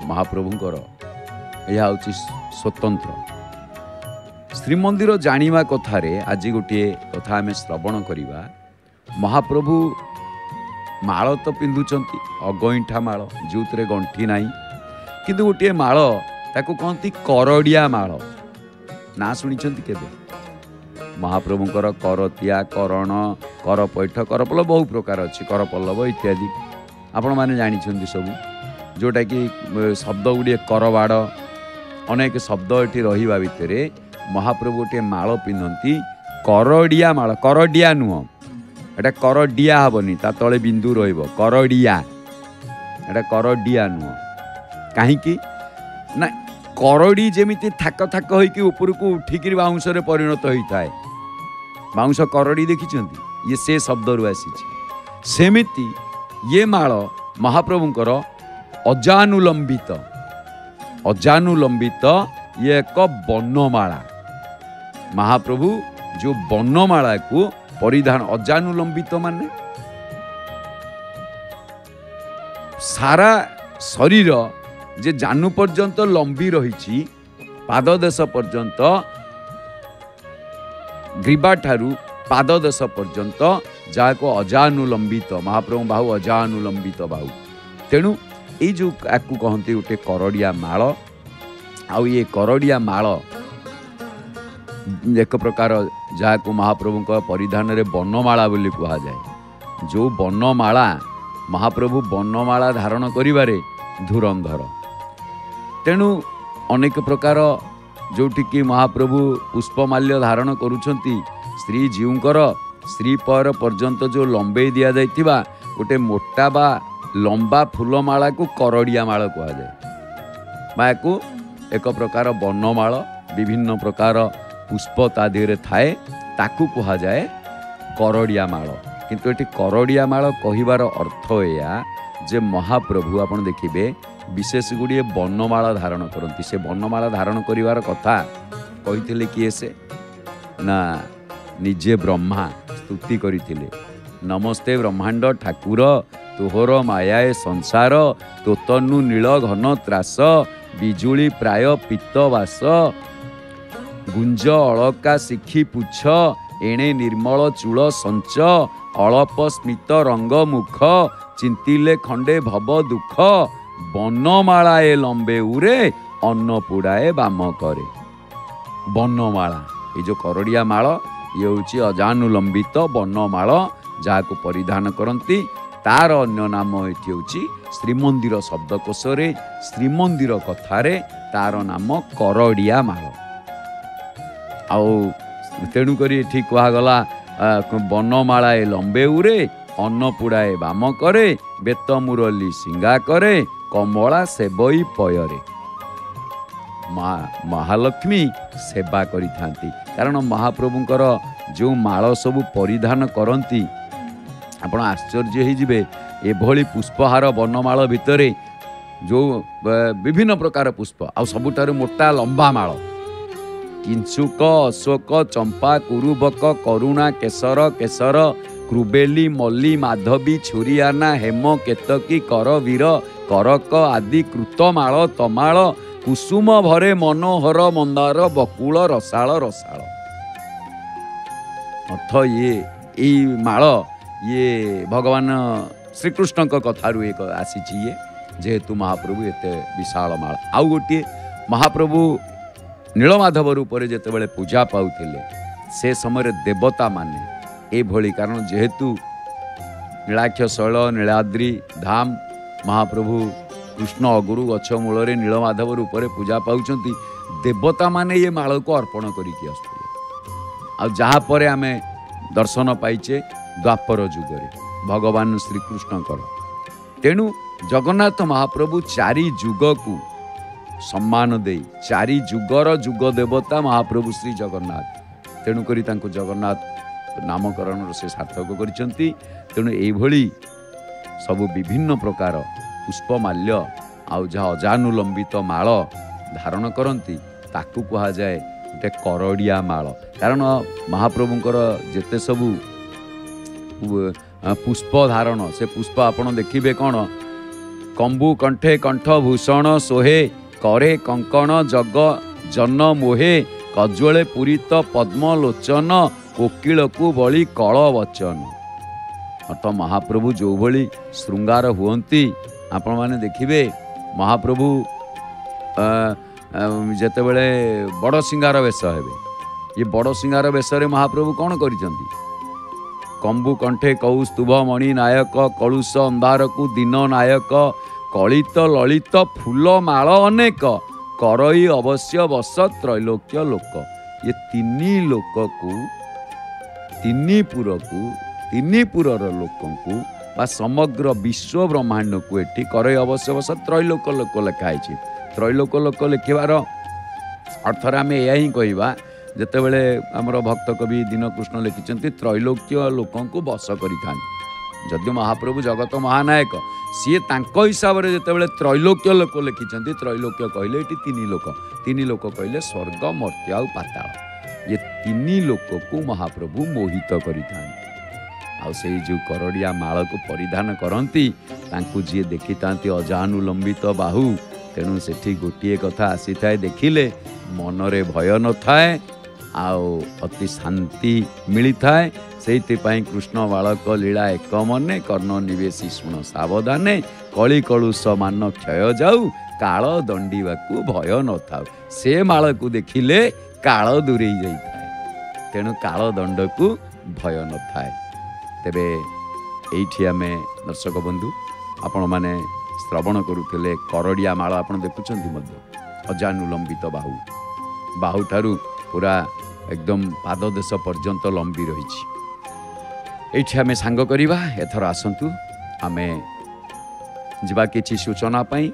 महाप्रभुंकर यह हूँ स्वतंत्र श्रीमंदिर जानिबा कथारे आज गोटे कथा आम श्रवण करवा। महाप्रभु माल तो पिंधुंट अगईठा माल जो गंठी ना किंतु गोटे माल ताकू कहती करड़िया माल ना शुणी केबे महाप्रभुंकर करतिया करण कर पैठ करपल्लव बहु प्रकार अच्छी करपल्लव इत्यादि आपण मैंने जानी सब जोटा कि शब्द गुड़े करवाड़ अनेक शब्द ये रहा भितर महाप्रभु गोटे माल पिंधती करड़िया माल करडिया नुह एटा करडिया हेनी ता तले बिंदु रड़िया एटा करडिया नुह कहीं ना करड़ी जेमिति थाक थाक होकर उठिक बाउंश परिणत होता है बाउंश करड़ी देखी ये से शब्द रु आसी सेमिति ये माल महाप्रभुंकर अजानुलंबित अजानुलंबित ये एक बनमाला महाप्रभु जो बनमाला को परिधान अजानुलंबित माने सारा शरीर जे जानु पर्यंत लंबी रही पाददेश पर्यंत ग्रीवा ठारू पाददेश पर्यंत जहाँ को अजानुलंबित महाप्रभु बाहु अजानुलंबित बाहु तेणु ये जो आपको कहते गोटे करड़िया माल आउ ये करड़िया माल एक प्रकार जहाँ को महाप्रभु परिधान रे बनमाला बोली कहा जाए जो बनमाला महाप्रभु बनमाला धारण करिबारे धुरंधर तेणु अनेक प्रकार जोटिकी महाप्रभु पुष्पमाल्य धारण करुछंती स्त्री जीवकर स्त्री पर पर्यंत जो लंबे दिया जाइथिबा गोटे मोटा बा लंबा फूलमाला को करड़िया माल कहा जाए माँ एक प्रकार बनमाल विभिन्न प्रकार पुष्प ता देहरे थाए ताकू कहा जाए करड़िया माल किंतु एटी करड़िया माल कहिबार अर्थ या जे महाप्रभु आपण देखिबे विशेष गुड़िए बनमाला धारण करती से बनमाला धारण करिवार कथा कहिथिले किए से ना निजे ब्रह्मा स्तुति करिथिले नमस्ते ब्रह्मांड ठाकुर तोहर मायाए संसार तोतनु नील घन त्रास बिजुली प्राय पित्तवास गुंज अलका शिखी पुछ एणे निर्मल चूल संच अळप स्मित रंग मुख चिंतिले खंडे भव दुख बनमालाए लंबे उरे अन्न पुड़ाए बाम करे बनमाला ये जो करड़िया माल ये हूँ अजानुलंबित बनमाल जहाँ को परिधान करती तार अन्य नाम ये हूँ श्रीमंदिर शब्दकोश श्रीमंदिर कथारे तार नाम करड़िया माल तेणुक ठीक कहगला बनमालाए लंबे उरे अन्न पुड़ाए बाम करे बेत मुरली सिंगा करे कमला सेबई पयरे महालक्ष्मी सेवा करी कारण महाप्रभुंकर जो माल सब परिधान करती आपण आश्चर्य होइजिबे एभली पुष्पहार बनमाल भितरे जो विभिन्न प्रकार पुष्प आ सबुठारु मोटा लंबा माल किंचुक अशोक चंपा कुरुबक करुणा केसर केसर क्रुबेली मल्ली माधवी छुरियाना हेम केतकी करवीर करक आदि कृतमाल तमाल कुसुम भरे मनोहर मंदार बकुल रसाल रसाल अर्थ ये माल ये भगवान श्रीकृष्ण कथारू एक आसी ये जेहेतु महाप्रभु एते विशाल माल आउ गोटे महाप्रभु नीलमाधव रूप से जितेबाला पूजा पाउथिले से समय देवता माने ए भली कारण जेहेतु नीलाक्ष शैल नीलाद्रि धाम महाप्रभु कृष्ण अगुरु गछ मूल नीलमाधव रूप से पूजा पाउछंती देवता माने ये माल को अर्पण करिकी आसुले आ जहाँ पर आम दर्शन पाइचे द्वापर जुगरे भगवान श्रीकृष्णकर तेणु जगन्नाथ महाप्रभु चारि जुग को सम्मान दे चारि जुगर जुग देवता महाप्रभु श्री जगन्नाथ तेणुक जगन्नाथ नामकरण से सार्थक करिसेंती तेणु एभली सबु विभिन्न प्रकार पुष्पमाल्य आउ जहाँ अजानुलंबित माल धारण करती ताकू कहा जाए गोटे करड़िया माल कारण महाप्रभुंकर जेते सबु पुष्प धारण से पुष्प आपण देखिबे कौन कम्बु कंठे कंठभूषण सोहे करे कंकण जग जन मोहे कज्वले पूरित पद्मलोचन कोकिल को बळी कल वचन। अत महाप्रभु जो भली श्रृंगार हुअंती आपण माने देखिबे महाप्रभु जेतेबेले बड़ सिंगार वेश हेबे ये बड़ सिंगार वेश महाप्रभु कौन करिसंती कंबु कंठे कौस्तुभ मणि नायक कलुष अंधार को दिन नायक कलित ललित फूल माल अनेक करई अवश्य बस त्रैलोक्य लोक। ये तीनी लोक को तीनी पुरर लोकंकु बा समग्र विश्व ब्रह्मांड को एठी करई अवश्य बस त्रैलोक लोक लिखाई। त्रैलोक लोक लिखिबार अर्थर आम यह ही कहवा जितेबले आमर भक्त कवि दीनकृष्ण लिखिं त्रैलोक्य लोक बस करें जदि महाप्रभु जगत महानायक सी हिसाब से जितेबले त्रैलोक्य लोक लिखिं त्रैलोक्य कहले ये तीन लोक कहले स्वर्ग मर्त्य आउ पाताल ये तीन लोक को महाप्रभु मोहित करें से जो करड़िया माल को परिधान करती जी देखी था अजानुलंबित बाहु तेणु से गोटे कथा आसी थाए देखिले मनरे भय न थाए अति शांति मिली थाए से कृष्ण बालक लीला एक मने कर्ण निवेशी शुण सावधाने कली कलुष मान क्षय जाऊ काल दंडीवा भय न था से माल को देखिले काल दूरे जाए तेणु काल दंड को भय न थाए। तेबे एठी आमे दर्शक बंधु आपण माने श्रवण करुले करड़िया माल आप देखुं अजानुलंबित बाहु बाहु ठारू पूरा एकदम पाददेश पर्यंत लंबी रही। आम सांग करवा एथर आसतु आमे जिबा किछि सूचना पाई